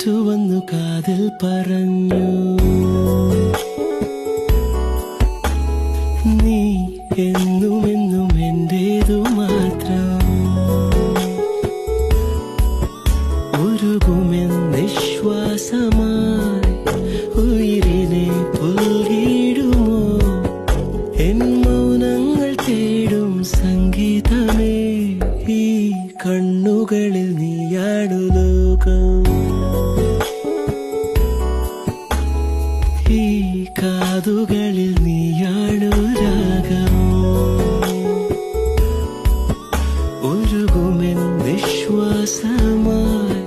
കാറ്റു വന്നു കാതിൽ പറഞ്ഞു, നീ എന്നും എന്നും എന്റേതു മാത്രം. ഉരുകുമെന്നിശ്വാസമായി ഉയിരിനെ പുൽകിടുമോ എൻ മൗനങ്ങൾ തേടും സംഗീതമേ. ഈ കണ്ണുകളിൽ നീയാണു ലോകം, ഈ കാതുകളിൽ നീയാണു രാഗം. ഉരുകുമെന്നിശ്വാസമായി